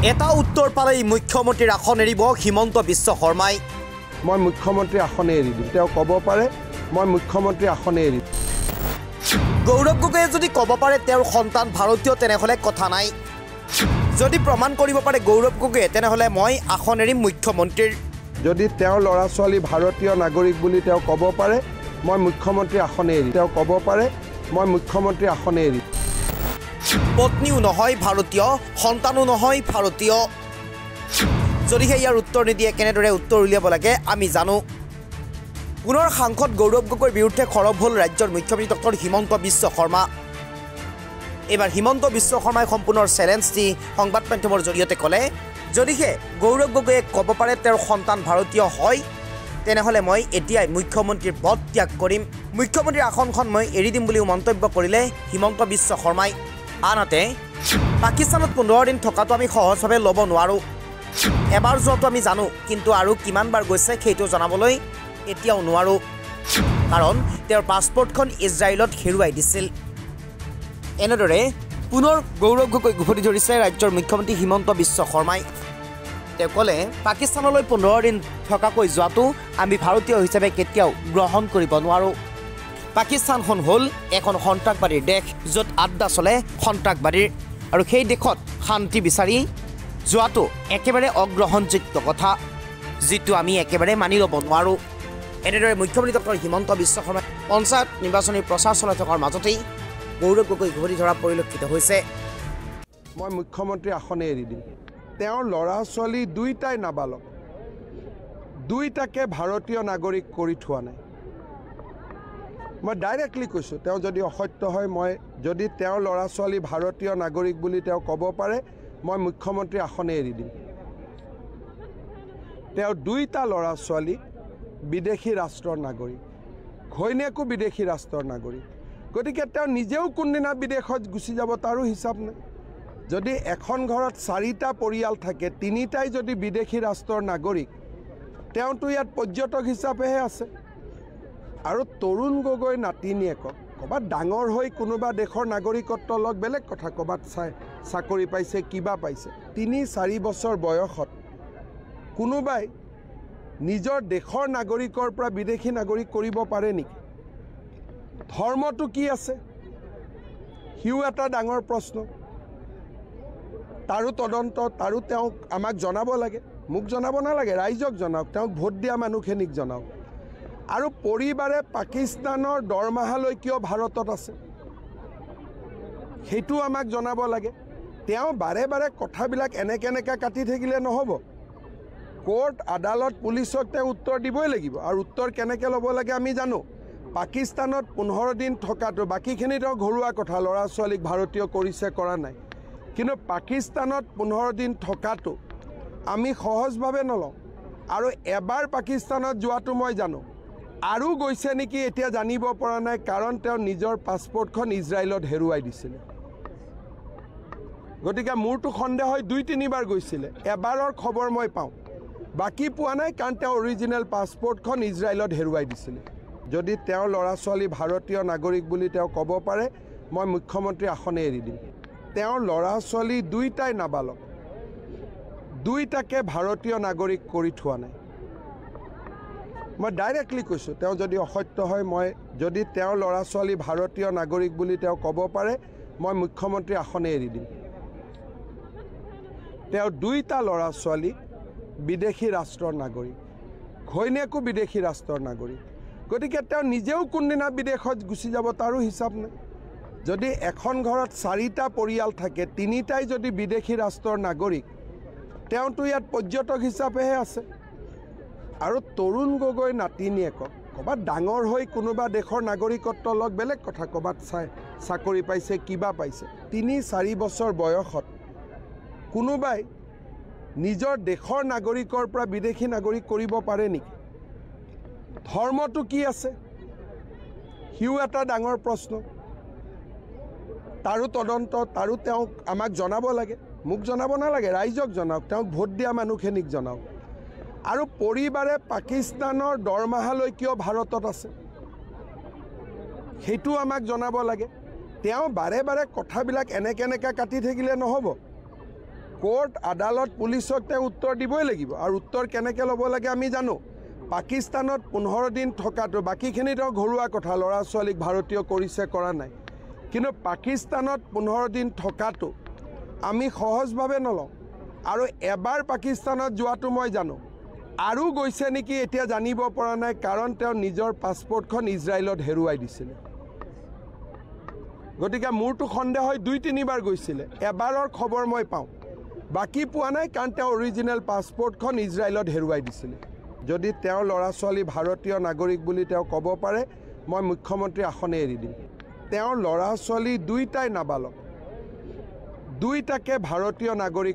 এটা উত্তৰ পালেই মুখ্যমন্ত্ৰীৰ আসন এৰিব হিমন্ত বিশ্ব শৰ্মাই। মই মুখ্যমন্ত্ৰী আসনে এৰি দিম, তেওঁ ক'ব পাৰে মই মুখ্যমন্ত্ৰী আসনে এৰি দিম। গৌৰৱ গগৈয়ে যদি ক'ব পাৰে তেওঁৰ সন্তান ভাৰতীয় তেনেহ'লে কথা নাই। যদি প্ৰমাণ কৰিব পাৰে গৌৰৱ গগৈয়ে তেনেহ'লে মই আসন এৰিম মুখ্যমন্ত্ৰীৰ। যদি তেওঁৰ ল'ৰা ছোৱালী ভাৰতীয় নাগৰিক বুলি তেওঁ ক'ব পাৰে মই মুখ্যমন্ত্ৰী আসনে এৰি, তেওঁ ক'ব পাৰে মই মুখ্যমন্ত্ৰী আসনে এৰি। পত্নীও নহয় ভাৰতীয়, সন্তানো নহয় ভাৰতীয়। যদিহে ইয়াৰ উত্তৰ নিদিয়ে কেনেদৰে উত্তৰ উলিয়াব লাগে আমি জানো। পুনৰ সাংসদ গৌৰৱ গগৈৰ বিৰুদ্ধে সৰব হ'ল ৰাজ্যৰ মুখ্যমন্ত্ৰী ডক্টৰ হিমন্ত বিশ্ব শৰ্মা। এইবাৰ হিমন্ত বিশ্ব শৰ্মাই সম্পূৰ্ণ চেলেঞ্জ দি সংবাদ মাধ্যমৰ জৰিয়তে ক'লে, যদিহে গৌৰৱ গগৈয়ে ক'ব পাৰে তেওঁৰ সন্তান ভাৰতীয় হয় তেনেহ'লে মই এতিয়াই মুখ্যমন্ত্ৰীৰ পদ ত্যাগ কৰিম, মুখ্যমন্ত্ৰীৰ আসনখন মই এৰি দিম বুলিও মন্তব্য কৰিলে হিমন্ত বিশ্ব শৰ্মাই। আনহাতে পাকিস্তানত 15 দিন থকাটো আমি সহজভাৱে ল'ব নোৱাৰোঁ। এবাৰ যোৱাটো আমি জানো, কিন্তু আৰু কিমানবাৰ গৈছে সেইটো জনাবলৈ এতিয়াও নোৱাৰোঁ, কাৰণ তেওঁৰ পাছপৰ্টখন ইজৰাইলত হেৰুৱাই দিছিল। এনেদৰে পুনৰ গৌৰৱ গগৈক উভতি ধৰিছে ৰাজ্যৰ মুখ্যমন্ত্ৰী হিমন্ত বিশ্ব শৰ্মাই। তেওঁ ক'লে, পাকিস্তানলৈ 15 দিন থকাকৈ যোৱাটো আমি ভাৰতীয় হিচাপে কেতিয়াও গ্ৰহণ কৰিব নোৱাৰোঁ। পাকিস্তানখন হ'ল এখন সন্ত্ৰাসবাদীৰ দেশ, য'ত আড্ডা চলে সন্ত্ৰাসবাদীৰ, আৰু সেই দেশত শান্তি বিচাৰি যোৱাটো একেবাৰে অগ্ৰহণযোগ্য কথা, যিটো আমি একেবাৰে মানি ল'ব নোৱাৰোঁ। এনেদৰে মুখ্যমন্ত্ৰী ডক্টৰ হিমন্ত বিশ্ব শৰ্মাই পঞ্চায়ত নিৰ্বাচনী প্ৰচাৰ চলাই থকাৰ মাজতেই গৌৰৱ গগৈক উভতি ধৰা পৰিলক্ষিত হৈছে। মই মুখ্যমন্ত্ৰী আসনে এৰি দিম। তেওঁৰ ল'ৰা ছোৱালী দুইটাই নাবালক, দুইটাকে ভাৰতীয় নাগৰিক কৰি থোৱা নাই। মই ডাইৰেক্টলি কৈছোঁ, তেওঁ যদি অসত্য হয়, মই যদি তেওঁৰ ল'ৰা ছোৱালী ভাৰতীয় নাগৰিক বুলি তেওঁ ক'ব পাৰে মই মুখ্যমন্ত্ৰী আসনে এৰি দিম। তেওঁ দুইটা ল'ৰা ছোৱালী বিদেশী ৰাষ্ট্ৰৰ নাগৰিক, ঘৈণীয়েকো বিদেশী ৰাষ্ট্ৰৰ নাগৰিক, গতিকে তেওঁ নিজেও কোনদিনা বিদেশত গুচি যাব তাৰো হিচাপ নাই। যদি এখন ঘৰত 4টা পৰিয়াল থাকে, 3টাই যদি বিদেশী ৰাষ্ট্ৰৰ নাগৰিক, তেওঁতো ইয়াত পৰ্যটক হিচাপেহে আছে। আৰু তৰুণ গগৈ নাতিনীয়েকক ক'ৰবাত ডাঙৰ হৈ কোনোবা দেশৰ নাগৰিকত্ব লওক বেলেগ কথা, ক'ৰবাত চাকৰি পাইছে কিবা পাইছে, 3-4 বছৰ বয়সত কোনোবাই নিজৰ দেশৰ নাগৰিকৰ পৰা বিদেশী নাগৰিক কৰিব পাৰে নেকি? ধৰ্মটো কি আছে সিও এটা ডাঙৰ প্ৰশ্ন। তাৰো তদন্ত, তাৰো তেওঁক আমাক জনাব লাগে, মোক জনাব নালাগে, ৰাইজক জনাওক, তেওঁক ভোট দিয়া মানুহখিনিক জনাওক। আৰু পৰিবাৰে পাকিস্তানৰ দৰমহালৈ কিয় ভাৰতত আছে সেইটো আমাক জনাব লাগে। তেওঁ বাৰে বাৰে কথাবিলাক এনেকৈ কাটি থাকিলে নহ'ব। কোৰ্ট আদালত পুলিচক তেওঁ উত্তৰ দিবই লাগিব, আৰু উত্তৰ কেনেকৈ ল'ব লাগে আমি জানো। পাকিস্তানত 15 দিন থকাটো, বাকীখিনি তেওঁ ঘৰুৱা কথা, ল'ৰা ছোৱালীক ভাৰতীয় কৰিছে কৰা নাই, কিন্তু পাকিস্তানত 15 দিন থকাটো আমি সহজভাৱে নলওঁ। আৰু এবাৰ পাকিস্তানত যোৱাটো মই জানো, আৰু গৈছে নেকি এতিয়া জানিব পৰা নাই, কাৰণ তেওঁ নিজৰ পাছপৰ্টখন ইজৰাইলত হেৰুৱাই দিছিলে। গতিকে মোৰতো সন্দেহ হয় 2-3বাৰ গৈছিলে, এবাৰৰ খবৰ মই পাওঁ, বাকী পোৱা নাই, কাৰণ তেওঁ অৰিজিনেল পাছপৰ্টখন ইজৰাইলত হেৰুৱাই দিছিলে। যদি তেওঁৰ ল'ৰা ছোৱালী ভাৰতীয় নাগৰিক বুলি তেওঁ ক'ব পাৰে মই মুখ্যমন্ত্ৰী আসনে এৰি দিম। তেওঁৰ ল'ৰা ছোৱালী দুইটাই নাবালক, দুইটাকে ভাৰতীয় নাগৰিক কৰি থোৱা নাই। মই ডাইৰেক্টলি কৈছোঁ, তেওঁ যদি অসত্য হয়, মই যদি তেওঁৰ ল'ৰা ছোৱালী ভাৰতীয় নাগৰিক বুলি তেওঁ ক'ব পাৰে মই মুখ্যমন্ত্ৰী আসনে এৰি দিম। তেওঁ দুইটা ল'ৰা ছোৱালী বিদেশী ৰাষ্ট্ৰৰ নাগৰিক, ঘৈণীয়েকো বিদেশী ৰাষ্ট্ৰৰ নাগৰিক, গতিকে তেওঁ নিজেও কোনদিনা বিদেশত গুচি যাব তাৰো হিচাপ নাই। যদি এখন ঘৰত 4টা পৰিয়াল থাকে, 3টাই যদি বিদেশী ৰাষ্ট্ৰৰ নাগৰিক, তেওঁতো ইয়াত পৰ্যটক হিচাপেহে আছে। আৰু তৰুণ গগৈ নাতিনীয়েকক ক'ৰবাত ডাঙৰ হৈ কোনোবা দেশৰ নাগৰিকত্ব লওক বেলেগ কথা, ক'ৰবাত চাকৰি পাইছে কিবা পাইছে, 3-4 বছৰ বয়সত কোনোবাই নিজৰ দেশৰ নাগৰিকৰ পৰা বিদেশী নাগৰিক কৰিব পাৰে নেকি? ধৰ্মটো কি আছে সিও এটা ডাঙৰ প্ৰশ্ন। তাৰো তদন্ত, তাৰো তেওঁক আমাক জনাব লাগে, মোক জনাব নালাগে, ৰাইজক জনাওক, তেওঁক ভোট দিয়া মানুহখিনিক জনাওক। আৰু পৰিবাৰে পাকিস্তানৰ দৰমহালৈ কিয় ভাৰতত আছে সেইটো আমাক জনাব লাগে। তেওঁ বাৰে বাৰে কথাবিলাক এনেকৈ কাটি থাকিলে নহ'ব। কোৰ্ট আদালত পুলিচক তেওঁ উত্তৰ দিবই লাগিব আৰু উত্তৰ কেনেকৈ ল'ব লাগে আমি জানো পাকিস্তানত 15 দিন থকাটো বাকীখিনি তেওঁ ঘৰুৱা কথা ল'ৰা ছোৱালীক ভাৰতীয় কৰিছে কৰা নাই কিন্তু পাকিস্তানত 15 দিন থকাটো আমি সহজভাৱে নলওঁ আৰু এবাৰ পাকিস্তানত যোৱাটো মই জানো আৰু গৈছে নেকি এতিয়া জানিব পৰা নাই কাৰণ তেওঁ নিজৰ পাছপৰ্টখন ইজৰাইলত হেৰুৱাই দিছিলে গতিকে মোৰটো সন্দেহ হয় 2-3 বাৰ গৈছিলে এবাৰৰ খবৰ মই পাওঁ বাকি পোৱা নাই কাৰণ তেওঁ অৰিজিনেল পাছপৰ্টখন ইজৰাইলত হেৰুৱাই দিছিলে যদি তেওঁ ল'ৰা ছোৱালী ভাৰতীয় নাগৰিক বুলি তেওঁ ক'ব পাৰে মই মুখ্যমন্ত্ৰী আসনে এৰি দিম তেওঁৰ ল'ৰা ছোৱালী দুইটাই নাবালক দুইটাকে ভাৰতীয় নাগৰিক